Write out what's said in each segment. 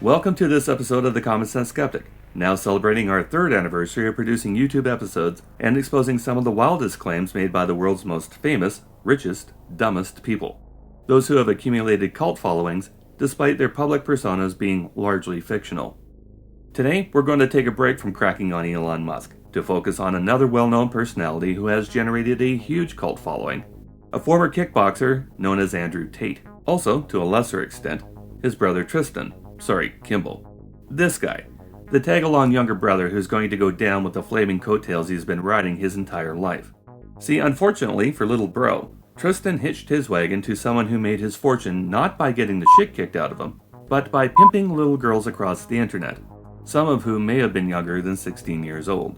Welcome to this episode of The Common Sense Skeptic, now celebrating our 3rd anniversary of producing YouTube episodes and exposing some of the wildest claims made by the world's most famous, richest, dumbest people. Those who have accumulated cult followings, despite their public personas being largely fictional. Today, we're going to take a break from cracking on Elon Musk to focus on another well-known personality who has generated a huge cult following. A former kickboxer known as Andrew Tate. Also, to a lesser extent, his brother Tristan. Kimball. This guy. The tag-along younger brother who's going to go down with the flaming coattails he's been riding his entire life. See, unfortunately for little bro, Tristan hitched his wagon to someone who made his fortune not by getting the shit kicked out of him, but by pimping little girls across the internet, some of whom may have been younger than 16 years old.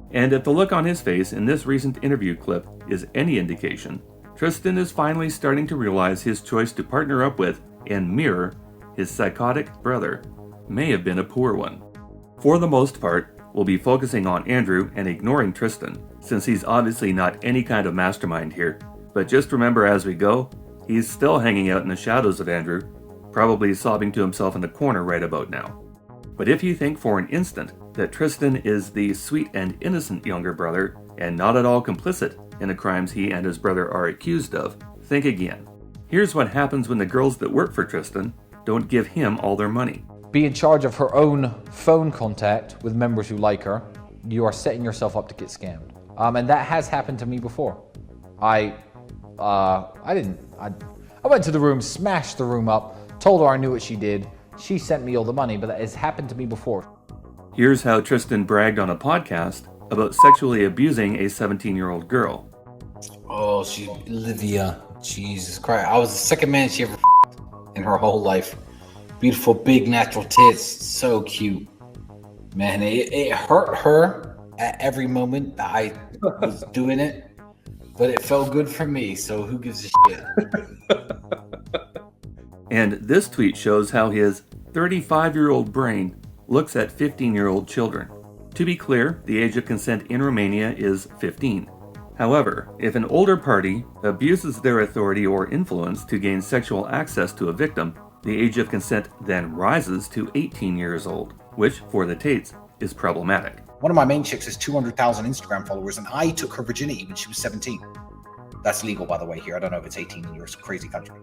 And if the look on his face in this recent interview clip is any indication, Tristan is finally starting to realize his choice to partner up with and mirror his psychotic brother may have been a poor one. For the most part, we'll be focusing on Andrew and ignoring Tristan, since he's obviously not any kind of mastermind here. But just remember as we go, he's still hanging out in the shadows of Andrew, probably sobbing to himself in the corner right about now. But if you think for an instant that Tristan is the sweet and innocent younger brother and not at all complicit in the crimes he and his brother are accused of, think again. Here's what happens when the girls that work for Tristan don't give him all their money. Be in charge of her own phone contact with members who like her. You are setting yourself up to get scammed. And that has happened to me before. I went to the room, smashed the room up, told her I knew what she did. She sent me all the money, but that has happened to me before. Here's how Tristan bragged on a podcast about sexually abusing a 17-year-old girl. Oh, Olivia. Jesus Christ. I was the second man she ever in her whole life. Beautiful, big, natural tits. So cute. Man, it hurt her at every moment that I was doing it, but it felt good for me, so who gives a shit? And this tweet shows how his 35-year-old brain looks at 15-year-old children. To be clear, the age of consent in Romania is 15. However, if an older party abuses their authority or influence to gain sexual access to a victim, the age of consent then rises to 18 years old, which, for the Tates, is problematic. One of my main chicks has 200,000 Instagram followers, and I took her virginity when she was 17. That's legal, by the way, here. I don't know if it's 18 in your crazy country.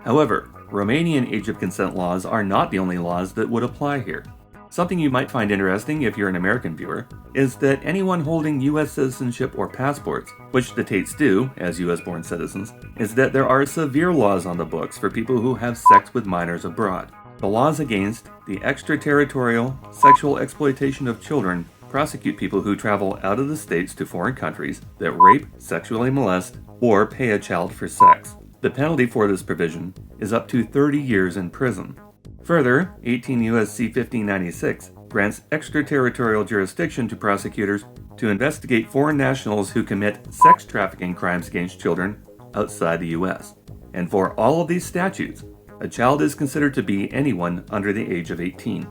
However, Romanian age of consent laws are not the only laws that would apply here. Something you might find interesting if you're an American viewer is that anyone holding U.S. citizenship or passports, which the Tates do as U.S.-born citizens, is that there are severe laws on the books for people who have sex with minors abroad. The laws against the extraterritorial sexual exploitation of children prosecute people who travel out of the states to foreign countries that rape, sexually molest, or pay a child for sex. The penalty for this provision is up to 30 years in prison. Further, 18 U.S.C. 1596 grants extraterritorial jurisdiction to prosecutors to investigate foreign nationals who commit sex trafficking crimes against children outside the U.S. And for all of these statutes, a child is considered to be anyone under the age of 18.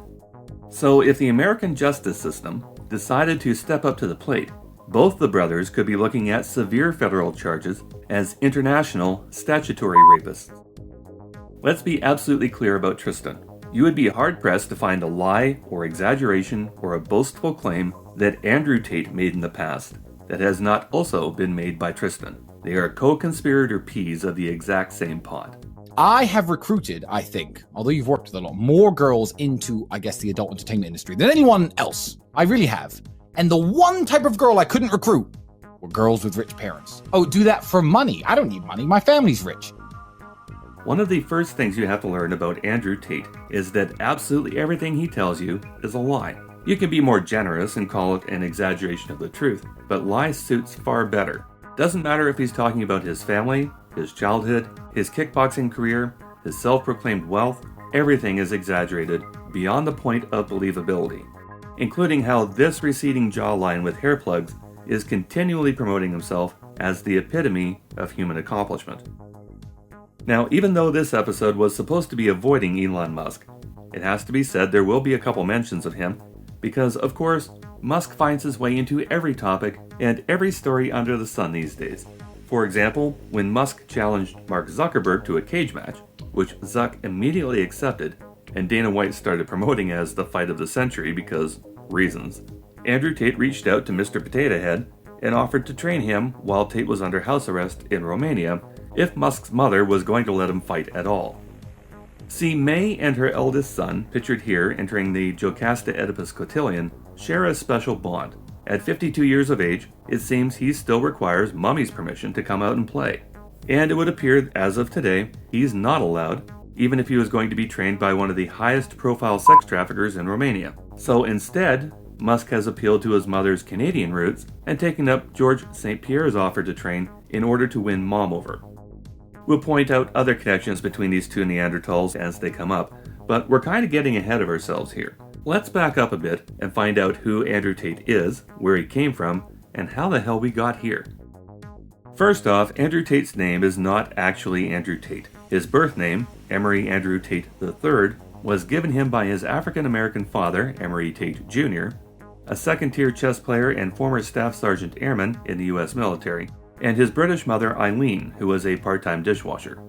So if the American justice system decided to step up to the plate, both the brothers could be looking at severe federal charges as international statutory rapists. Let's be absolutely clear about Tristan. You would be hard-pressed to find a lie or exaggeration or a boastful claim that Andrew Tate made in the past that has not also been made by Tristan. They are co-conspirator peas of the exact same pot. I have recruited, I think, although you've worked with a lot, more girls into, I guess, the adult entertainment industry than anyone else. I really have. And the one type of girl I couldn't recruit were girls with rich parents. Oh, do that for money. I don't need money. My family's rich. One of the first things you have to learn about Andrew Tate is that absolutely everything he tells you is a lie. You can be more generous and call it an exaggeration of the truth, but lie suits far better. Doesn't matter if he's talking about his family, his childhood, his kickboxing career, his self-proclaimed wealth, everything is exaggerated beyond the point of believability, including how this receding jawline with hair plugs is continually promoting himself as the epitome of human accomplishment. Now, even though this episode was supposed to be avoiding Elon Musk, it has to be said there will be a couple mentions of him, because, of course, Musk finds his way into every topic and every story under the sun these days. For example, when Musk challenged Mark Zuckerberg to a cage match, which Zuck immediately accepted, and Dana White started promoting it as the fight of the century because reasons. Andrew Tate reached out to Mr. Potato Head and offered to train him while Tate was under house arrest in Romania if Musk's mother was going to let him fight at all. See, May and her eldest son, pictured here entering the Jocasta Oedipus cotillion, share a special bond. At 52 years of age, it seems he still requires Mummy's permission to come out and play. And it would appear, as of today, he's not allowed, even if he was going to be trained by one of the highest profile sex traffickers in Romania. So instead, Musk has appealed to his mother's Canadian roots and taken up George St. Pierre's offer to train in order to win Mom over. We'll point out other connections between these two Neanderthals as they come up, but we're kind of getting ahead of ourselves here. Let's back up a bit and find out who Andrew Tate is, where he came from, and how the hell we got here. First off, Andrew Tate's name is not actually Andrew Tate. His birth name, Emery Andrew Tate III, was given him by his African-American father, Emery Tate Jr., a second-tier chess player and former Staff Sergeant Airman in the U.S. military, and his British mother, Eileen, who was a part-time dishwasher.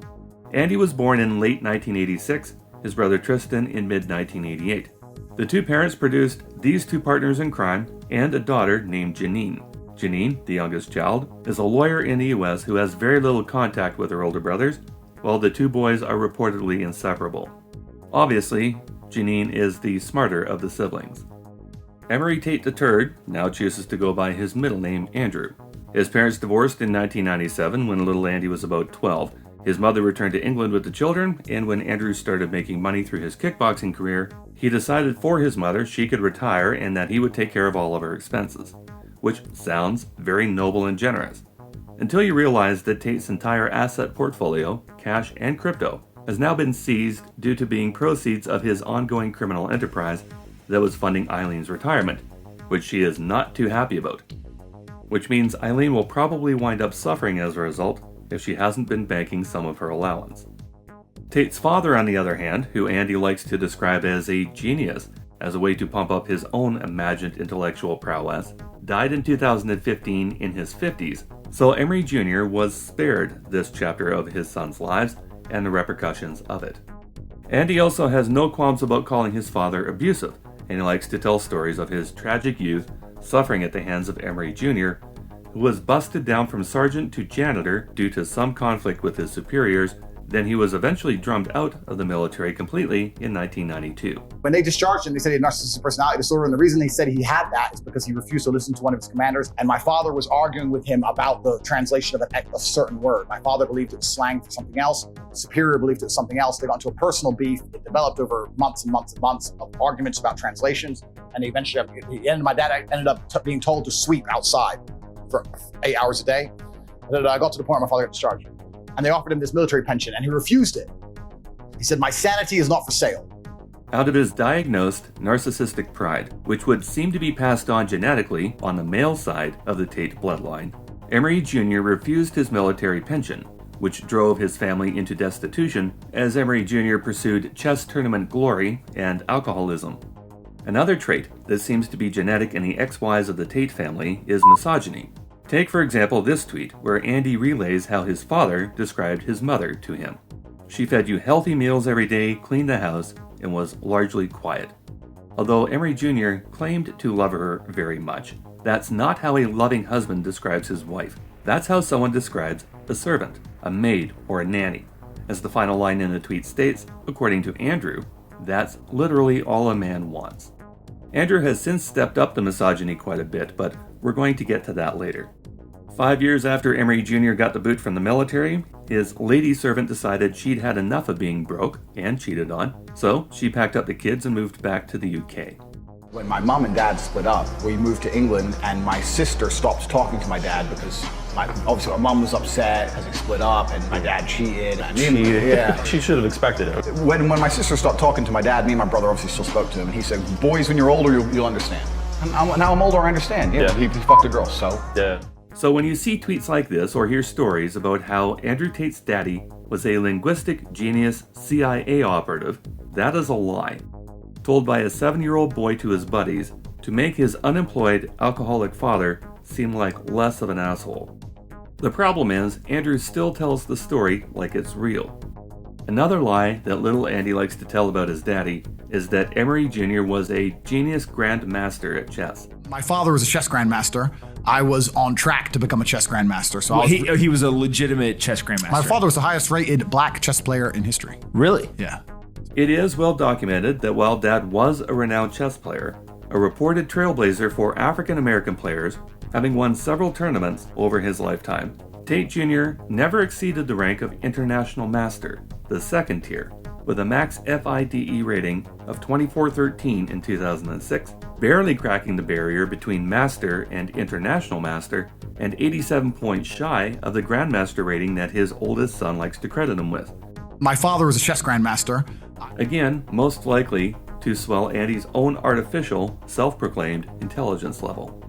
Andy was born in late 1986, his brother Tristan in mid-1988. The two parents produced these two partners in crime and a daughter named Janine. Janine, the youngest child, is a lawyer in the US who has very little contact with her older brothers, while the two boys are reportedly inseparable. Obviously, Janine is the smarter of the siblings. Emery Tate III now chooses to go by his middle name, Andrew. His parents divorced in 1997 when little Andy was about 12. His mother returned to England with the children, and when Andrew started making money through his kickboxing career, he decided for his mother she could retire and that he would take care of all of her expenses, which sounds very noble and generous. Until you realize that Tate's entire asset portfolio, cash and crypto, has now been seized due to being proceeds of his ongoing criminal enterprise that was funding Eileen's retirement, which she is not too happy about. Which means Eileen will probably wind up suffering as a result if she hasn't been banking some of her allowance. Tate's father, on the other hand, who Andy likes to describe as a genius, as a way to pump up his own imagined intellectual prowess, died in 2015 in his 50s, so Emery Jr. was spared this chapter of his son's lives and the repercussions of it. Andy also has no qualms about calling his father abusive, and he likes to tell stories of his tragic youth suffering at the hands of Emery Jr., who was busted down from sergeant to janitor due to some conflict with his superiors. Then he was eventually drummed out of the military completely in 1992. When they discharged him, they said he had narcissistic personality disorder, and the reason they said he had that is because he refused to listen to one of his commanders, and my father was arguing with him about the translation of a certain word. My father believed it was slang for something else. The superior believed it was something else. They got into a personal beef. It developed over months and months and months of arguments about translations, and my dad ended up being told to sweep outside for 8 hours a day. And I got to the point where my father got discharged. And they offered him this military pension, and he refused it. He said, "My sanity is not for sale." Out of his diagnosed narcissistic pride, which would seem to be passed on genetically on the male side of the Tate bloodline, Emery Jr. refused his military pension, which drove his family into destitution as Emery Jr. pursued chess tournament glory and alcoholism. Another trait that seems to be genetic in the XYs of the Tate family is misogyny. Take, for example, this tweet where Andy relays how his father described his mother to him. "She fed you healthy meals every day, cleaned the house, and was largely quiet." Although Emery Jr. claimed to love her very much, that's not how a loving husband describes his wife. That's how someone describes a servant, a maid, or a nanny. As the final line in the tweet states, according to Andrew, that's literally all a man wants. Andrew has since stepped up the misogyny quite a bit, but we're going to get to that later. 5 years after Emery Jr. got the boot from the military, his lady servant decided she'd had enough of being broke and cheated on, so she packed up the kids and moved back to the UK. When my mom and dad split up, we moved to England, and my sister stopped talking to my dad because obviously my mom was upset because we split up, and my dad cheated. Yeah. She should have expected it. When my sister stopped talking to my dad, me and my brother obviously still spoke to him, and he said, "Boys, when you're older, you'll understand." And now I'm older, I understand. Yeah. He fucked a girl, so. Yeah. So when you see tweets like this or hear stories about how Andrew Tate's daddy was a linguistic genius CIA operative, that is a lie, told by a 7-year-old boy to his buddies to make his unemployed alcoholic father seem like less of an asshole. The problem is, Andrew still tells the story like it's real. Another lie that little Andy likes to tell about his daddy is that Emery Jr. was a genius grandmaster at chess. My father was a chess grandmaster. I was on track to become a chess grandmaster. So He was a legitimate chess grandmaster. my father was the highest rated black chess player in history. Really? Yeah. It is well documented that while Dad was a renowned chess player, a reported trailblazer for African American players, having won several tournaments over his lifetime, Tate Jr. never exceeded the rank of International Master, the second tier, with a max FIDE rating of 2413 in 2006, barely cracking the barrier between Master and International Master, and 87 points shy of the Grandmaster rating that his oldest son likes to credit him with. My father was a chess grandmaster. Again, most likely to swell Andy's own artificial, self-proclaimed intelligence level.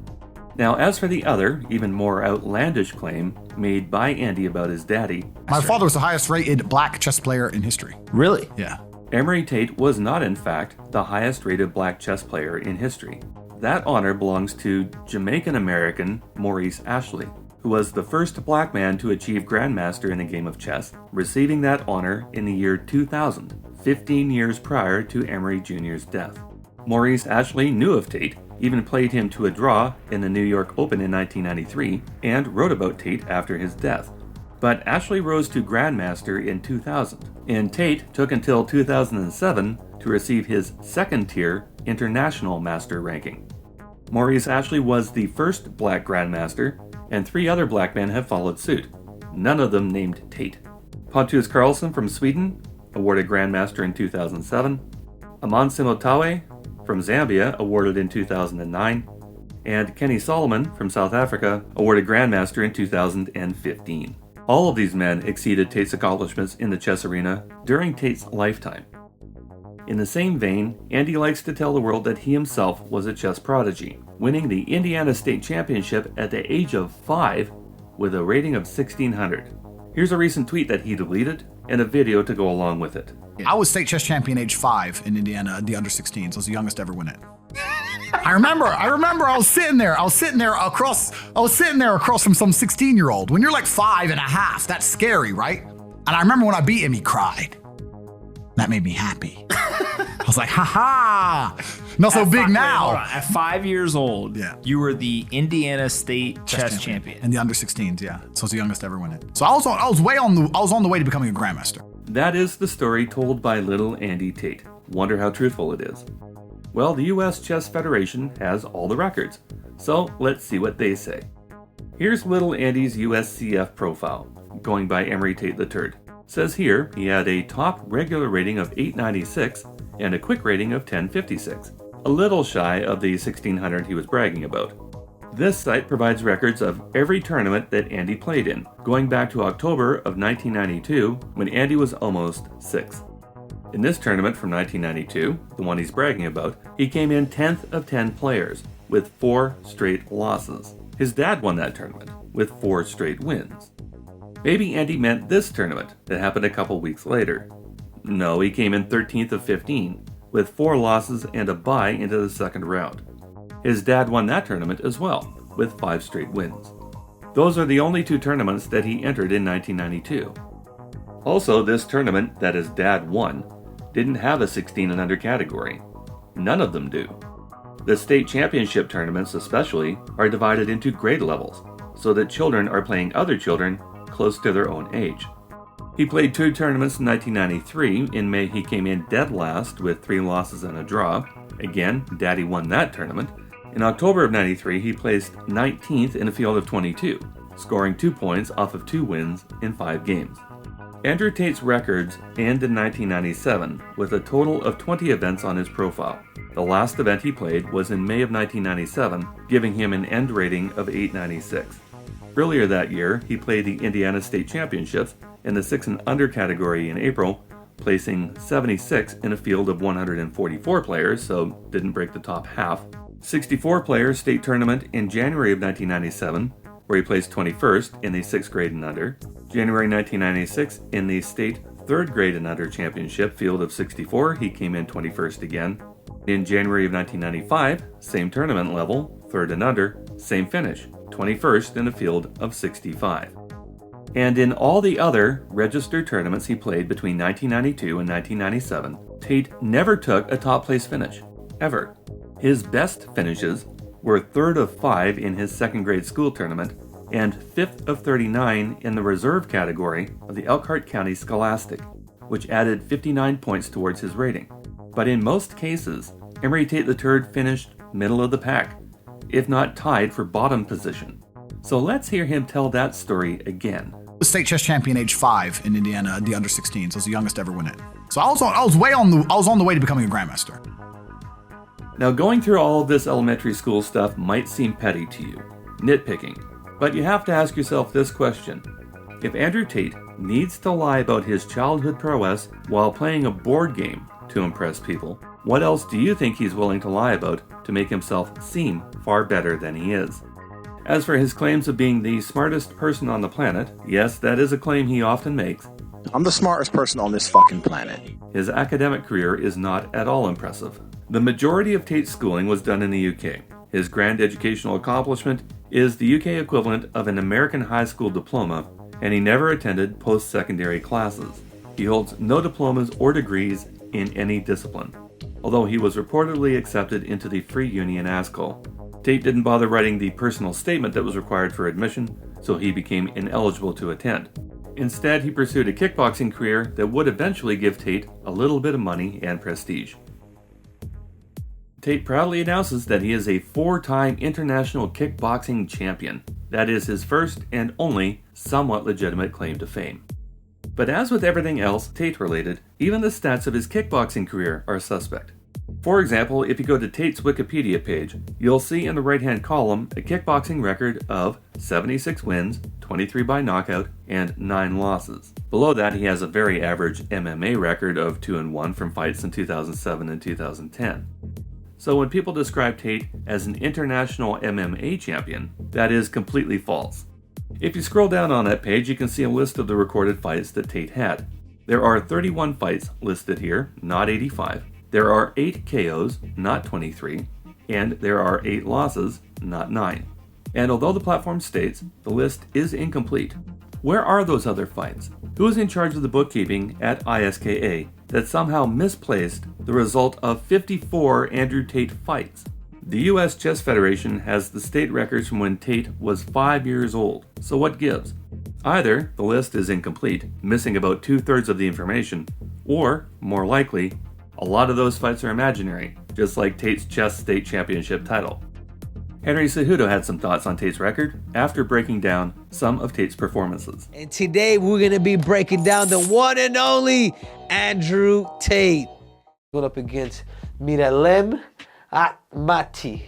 Now, as for the other, even more outlandish claim made by Andy about his daddy, My father was the highest rated black chess player in history. Really? Yeah. Emery Tate was not, in fact, the highest rated black chess player in history. That honor belongs to Jamaican-American Maurice Ashley, who was the first black man to achieve Grandmaster in a game of chess, receiving that honor in the year 2000, 15 years prior to Emery Jr.'s death. Maurice Ashley knew of Tate, even played him to a draw in the New York Open in 1993, and wrote about Tate after his death. But Ashley rose to Grandmaster in 2000, and Tate took until 2007 to receive his second-tier International Master ranking. Maurice Ashley was the first black Grandmaster, and 3 other black men have followed suit, none of them named Tate. Pontus Carlson from Sweden, awarded Grandmaster in 2007, Aman Simotawe from Zambia, awarded in 2009, and Kenny Solomon from South Africa, awarded Grandmaster in 2015. All of these men exceeded Tate's accomplishments in the chess arena during Tate's lifetime. In the same vein, Andy likes to tell the world that he himself was a chess prodigy, winning the Indiana State Championship at the age of 5 with a rating of 1600. Here's a recent tweet that he deleted and a video to go along with it. I was state chess champion age 5 in Indiana, the under 16s. I was the youngest to ever win it. I remember I was sitting there across from some 16-year-old. When you're like 5 and a half, that's scary, right? And I remember when I beat him, he cried. That made me happy. I was like, ha! Not so big now. Hold on. At 5 years old, Yeah. you were the Indiana State chess champion. In the under 16s, yeah. So I was the youngest to ever win it. So I was on the way to becoming a grandmaster. That is the story told by little Andy Tate. Wonder how truthful it is. Well, the US Chess Federation has all the records, so let's see what they say. Here's little Andy's USCF profile, going by Emery Tate III. Says here he had a top regular rating of 896 and a quick rating of 1056, a little shy of the 1600 he was bragging about. This site provides records of every tournament that Andy played in, going back to October of 1992 when Andy was almost 6. In this tournament from 1992, the one he's bragging about, he came in 10th of 10 players with 4 straight losses. His dad won that tournament with 4 straight wins. Maybe Andy meant this tournament that happened a couple weeks later. No, he came in 13th of 15 with 4 losses and a bye into the second round. His dad won that tournament as well with 5 straight wins. Those are the only 2 tournaments that he entered in 1992. Also, this tournament that his dad won didn't have a 16 and under category. None of them do. The state championship tournaments especially are divided into grade levels, so that children are playing other children close to their own age. He played 2 tournaments in 1993. In May he came in dead last with 3 losses and a draw. Again, Daddy won that tournament. In October of 93 he placed 19th in a field of 22, scoring 2 points off of 2 wins in 5 games. Andrew Tate's records end in 1997 with a total of 20 events on his profile. The last event he played was in May of 1997, giving him an end rating of 896. Earlier that year, he played the Indiana State Championships in the 6 and under category in April, placing 76 in a field of 144 players, so didn't break the top half. 64-player state tournament in January of 1997, where he placed 21st in the 6th grade and under. January 1996, in the state 3rd grade and under championship field of 64, he came in 21st again. In January of 1995, same tournament level, 3rd and under, same finish, 21st in a field of 65. And in all the other registered tournaments he played between 1992 and 1997, Tate never took a top place finish, ever. His best finishes were 3rd of 5 in his 2nd grade school tournament and 5th of 39 in the reserve category of the Elkhart County Scholastic, which added 59 points towards his rating. But in most cases, Emory Tate III finished middle of the pack, if not tied for bottom position. So let's hear him tell that story again. State chess champion age 5 in Indiana, the under 16s. I was the youngest to ever win it. So I was on the way to becoming a grandmaster. Now, going through all of this elementary school stuff might seem petty to you, nitpicking, but you have to ask yourself this question. If Andrew Tate needs to lie about his childhood prowess while playing a board game to impress people, what else do you think he's willing to lie about to make himself seem far better than he is? As for his claims of being the smartest person on the planet, yes, that is a claim he often makes. I'm the smartest person on this fucking planet. His academic career is not at all impressive. The majority of Tate's schooling was done in the UK. His grand educational accomplishment is the UK equivalent of an American high school diploma, and he never attended post-secondary classes. He holds no diplomas or degrees in any discipline, although he was reportedly accepted into the Free Union ASCO. Tate didn't bother writing the personal statement that was required for admission, so he became ineligible to attend. Instead, he pursued a kickboxing career that would eventually give Tate a little bit of money and prestige. Tate proudly announces that he is a 4-time international kickboxing champion. That is his first and only somewhat legitimate claim to fame. But as with everything else Tate-related, even the stats of his kickboxing career are suspect. For example, if you go to Tate's Wikipedia page, you'll see in the right-hand column a kickboxing record of 76 wins, 23 by knockout, and 9 losses. Below that, he has a very average MMA record of 2-1 from fights in 2007 and 2010. So when people describe Tate as an international MMA champion, that is completely false. If you scroll down on that page, you can see a list of the recorded fights that Tate had. There are 31 fights listed here, not 85. There are 8 KOs, not 23, and there are 8 losses, not 9. And although the platform states the list is incomplete, where are those other fights? Who is in charge of the bookkeeping at ISKA that somehow misplaced the result of 54 Andrew Tate fights? The US Chess Federation has the state records from when Tate was 5 years old, so what gives? Either the list is incomplete, missing about 2/3 of the information, or, more likely, a lot of those fights are imaginary, just like Tate's chess state championship title. Henry Cejudo had some thoughts on Tate's record after breaking down some of Tate's performances. And today we're going to be breaking down the one and only Andrew Tate. Going up against Miralem Atmati,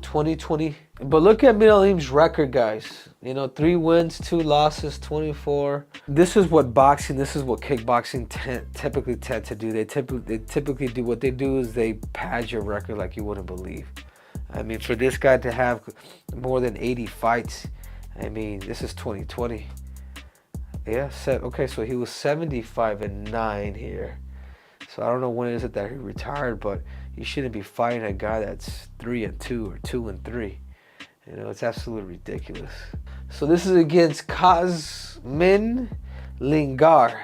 2020. But look at Miralem's record, guys. 3 wins, 2 losses, 24. This is what kickboxing typically tend to do. They typically do, what they do is they pad your record like you wouldn't believe. I mean, for this guy to have more than 80 fights, I mean, this is 2020. Yeah, okay, so he was 75-9 here. So I don't know when is it that he retired, but he shouldn't be fighting a guy that's 3-2 or 2-3. It's absolutely ridiculous. So this is against Kazmin Lingar.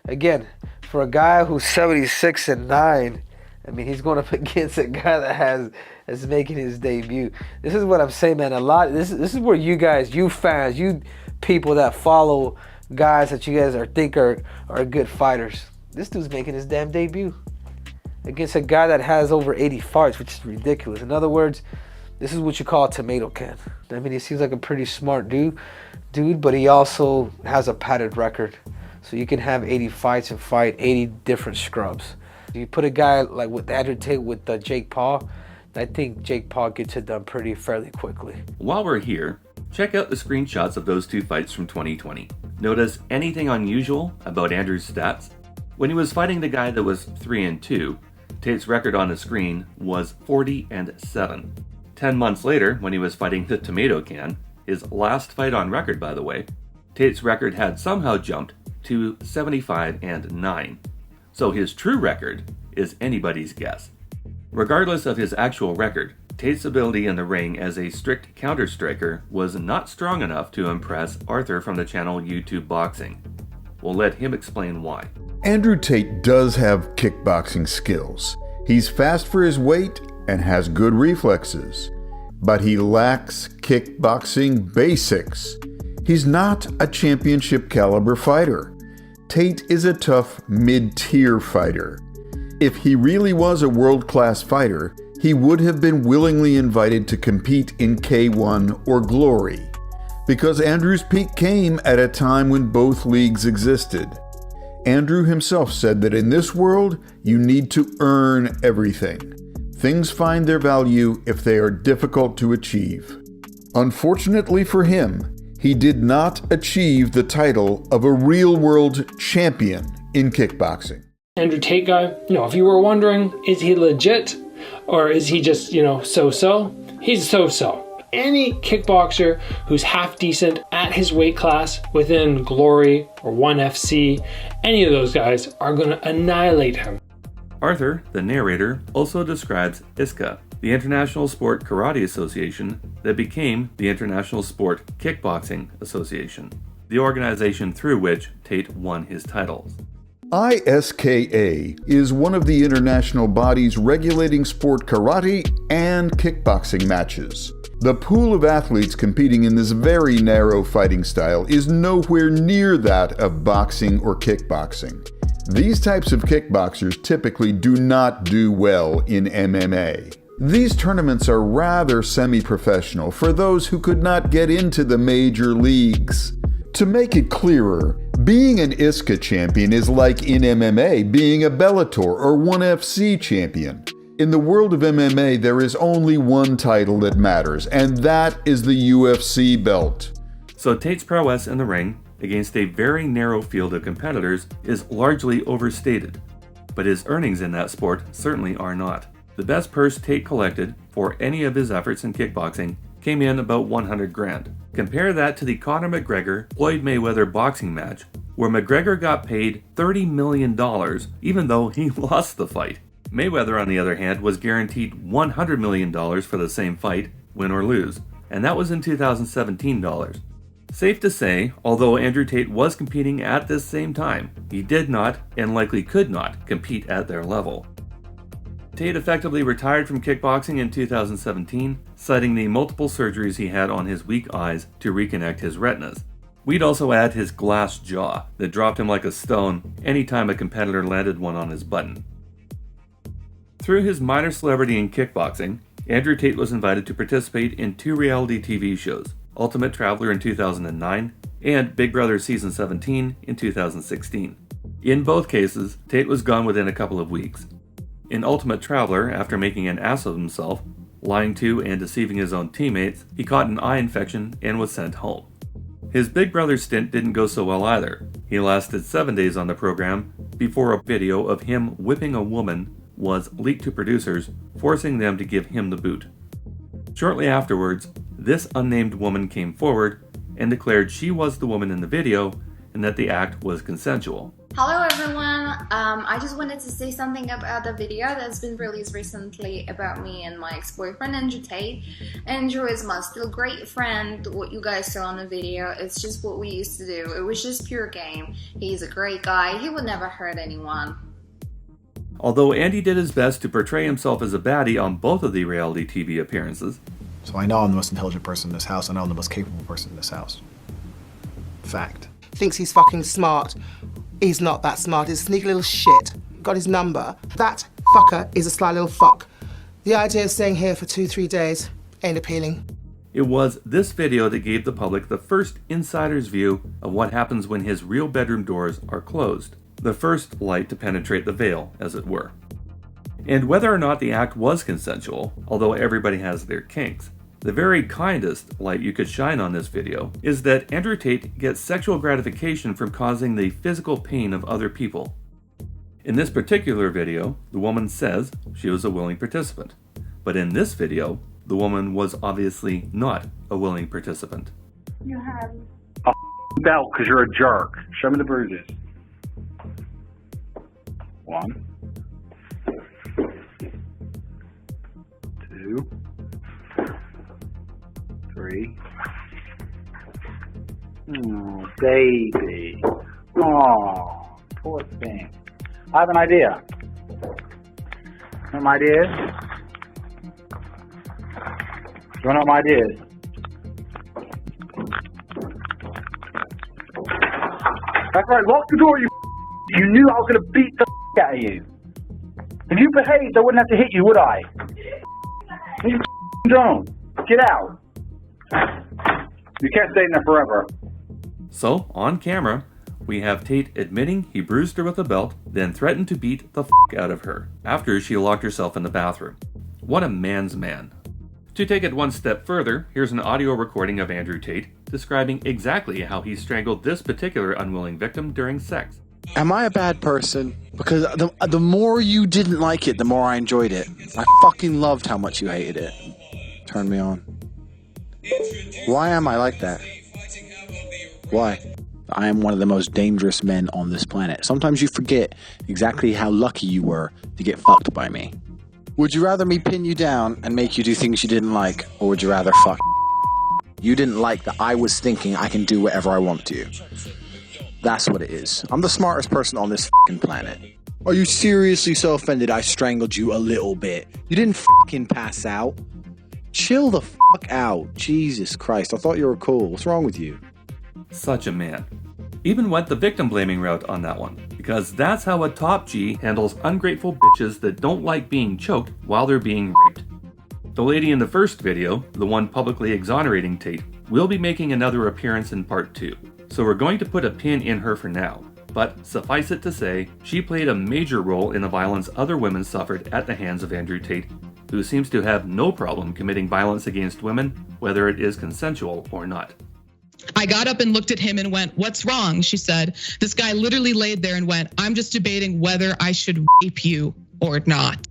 Again, for a guy who's 76-9, I mean, he's going up against a guy that's making his debut. This is what I'm saying, man. This is where you guys, you fans, you people that follow guys that you guys think are good fighters. This dude's making his damn debut against a guy that has over 80 fights, which is ridiculous. In other words, this is what you call a tomato can. I mean, he seems like a pretty smart dude, but he also has a padded record. So you can have 80 fights and fight 80 different scrubs. You put a guy like with Andrew Tate with Jake Paul, I think Jake Paul gets it done fairly quickly. While we're here, check out the screenshots of those 2 fights from 2020. Notice anything unusual about Andrew's stats? When he was fighting the guy that was 3-2, Tate's record on the screen was 40-7. 10 months later, when he was fighting the tomato can, his last fight on record, by the way, Tate's record had somehow jumped to 75-9. So his true record is anybody's guess. Regardless of his actual record, Tate's ability in the ring as a strict counter-striker was not strong enough to impress Arthur from the channel YouTube Boxing. We'll let him explain why. Andrew Tate does have kickboxing skills. He's fast for his weight and has good reflexes, but he lacks kickboxing basics. He's not a championship caliber fighter. Tate is a tough mid-tier fighter. If he really was a world-class fighter, he would have been willingly invited to compete in K1 or Glory, because Andrew's peak came at a time when both leagues existed. Andrew himself said that in this world, you need to earn everything. Things find their value if they are difficult to achieve. Unfortunately for him, he did not achieve the title of a real-world champion in kickboxing. Andrew Tate guy, if you were wondering, is he legit or is he just, so-so? He's so-so. Any kickboxer who's half decent at his weight class within Glory or 1FC, any of those guys are going to annihilate him. Arthur, the narrator, also describes ISKA, the International Sport Karate Association that became the International Sport Kickboxing Association, the organization through which Tate won his titles. ISKA is one of the international bodies regulating sport karate and kickboxing matches. The pool of athletes competing in this very narrow fighting style is nowhere near that of boxing or kickboxing. These types of kickboxers typically do not do well in MMA. These tournaments are rather semi-professional for those who could not get into the major leagues. To make it clearer, being an ISKA champion is like in MMA being a Bellator or 1FC champion. In the world of MMA, there is only one title that matters, and that is the UFC belt. So Tate's prowess in the ring against a very narrow field of competitors is largely overstated, but his earnings in that sport certainly are not. The best purse Tate collected for any of his efforts in kickboxing came in about 100 grand. Compare that to the Conor McGregor-Floyd Mayweather boxing match, where McGregor got paid $30 million even though he lost the fight. Mayweather, on the other hand, was guaranteed $100 million for the same fight, win or lose, and that was in 2017 dollars. Safe to say, although Andrew Tate was competing at this same time, he did not, and likely could not, compete at their level. Tate effectively retired from kickboxing in 2017, citing the multiple surgeries he had on his weak eyes to reconnect his retinas. We'd also add his glass jaw that dropped him like a stone anytime a competitor landed one on his button. Through his minor celebrity in kickboxing, Andrew Tate was invited to participate in 2 reality TV shows, Ultimate Traveler in 2009 and Big Brother Season 17 in 2016. In both cases, Tate was gone within a couple of weeks. In Ultimate Traveler, after making an ass of himself, lying to and deceiving his own teammates, he caught an eye infection and was sent home. His Big Brother stint didn't go so well either. He lasted 7 days on the program before a video of him whipping a woman was leaked to producers, forcing them to give him the boot. Shortly afterwards, this unnamed woman came forward and declared she was the woman in the video and that the act was consensual. Hello everyone, I just wanted to say something about the video that's been released recently about me and my ex-boyfriend Andrew Tate. Andrew is my still great friend. What you guys saw on the video, it's just what we used to do. It was just pure game. He's a great guy, he would never hurt anyone. Although Andy did his best to portray himself as a baddie on both of the reality TV appearances. So I know I'm the most intelligent person in this house, I know I'm the most capable person in this house. Fact. Thinks he's fucking smart. He's not that smart, he's a sneaky little shit. Got his number. That fucker is a sly little fuck. The idea of staying here for 2-3 days ain't appealing. It was this video that gave the public the first insider's view of what happens when his real bedroom doors are closed. The first light to penetrate the veil, as it were. And whether or not the act was consensual, although everybody has their kinks, the very kindest light you could shine on this video is that Andrew Tate gets sexual gratification from causing the physical pain of other people. In this particular video, the woman says she was a willing participant. But in this video, the woman was obviously not a willing participant. You have a belt because you're a jerk. Show me the bruises. 1, 2, 3. Oh, baby. Oh, poor thing. I have an idea. You know what my idea is? You wanna know what my idea is? That's right, lock the door, you. You knew I was gonna beat the out of you. If you behaved, I wouldn't have to hit you, would I? You don't. Get out. You can't stay in there forever. So, on camera, we have Tate admitting he bruised her with a belt, then threatened to beat the out of her after she locked herself in the bathroom. What a man's man. To take it one step further, here's an audio recording of Andrew Tate describing exactly how he strangled this particular unwilling victim during sex. Am I a bad person? Because the more you didn't like it, the more I enjoyed it. I fucking loved how much you hated it. Turned me on. Why am I like that? Why? I am one of the most dangerous men on this planet. Sometimes you forget exactly how lucky you were to get fucked by me. Would you rather me pin you down and make you do things you didn't like, or would you rather fuck? You didn't like that I was thinking I can do whatever I want to you. That's what it is. I'm the smartest person on this fucking planet. Are you seriously so offended I strangled you a little bit? You didn't fucking pass out. Chill the fuck out. Jesus Christ, I thought you were cool. What's wrong with you? Such a man. Even went the victim blaming route on that one, because that's how a top G handles ungrateful bitches that don't like being choked while they're being raped. The lady in the first video, the one publicly exonerating Tate, will be making another appearance in part 2, so we're going to put a pin in her for now. But suffice it to say, she played a major role in the violence other women suffered at the hands of Andrew Tate, who seems to have no problem committing violence against women, whether it is consensual or not. I got up and looked at him and went, "What's wrong?" She said. This guy literally laid there and went, "I'm just debating whether I should rape you or not,"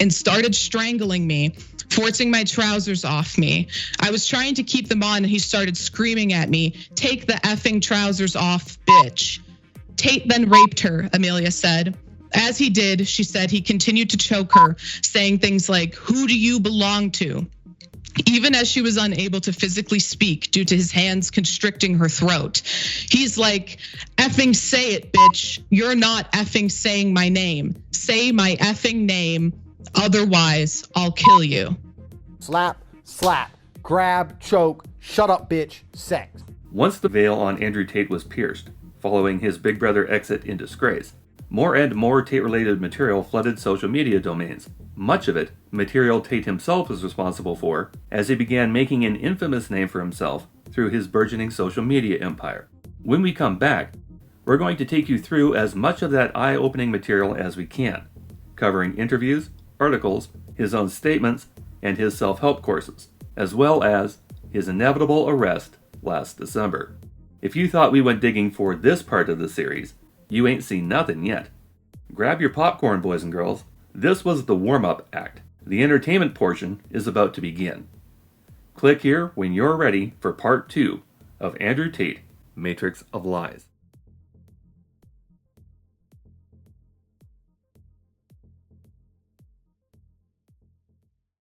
and started strangling me, forcing my trousers off me. I was trying to keep them on and he started screaming at me, "Take the effing trousers off, bitch." Tate then raped her, Amelia said. As he did, she said, he continued to choke her, saying things like, "Who do you belong to?" Even as she was unable to physically speak due to his hands constricting her throat. He's like, "Effing say it, bitch. You're not effing saying my name. Say my effing name. Otherwise, I'll kill you." Slap, slap, grab, choke, shut up, bitch, sex. Once the veil on Andrew Tate was pierced, following his Big Brother exit in disgrace, more and more Tate-related material flooded social media domains. Much of it, material Tate himself was responsible for, as he began making an infamous name for himself through his burgeoning social media empire. When we come back, we're going to take you through as much of that eye-opening material as we can, covering interviews, articles, his own statements, and his self-help courses, as well as his inevitable arrest last December. If you thought we went digging for this part of the series, you ain't seen nothing yet. Grab your popcorn, boys and girls. This was the warm-up act. The entertainment portion is about to begin. Click here when you're ready for part 2 of Andrew Tate, Matrix of Lies.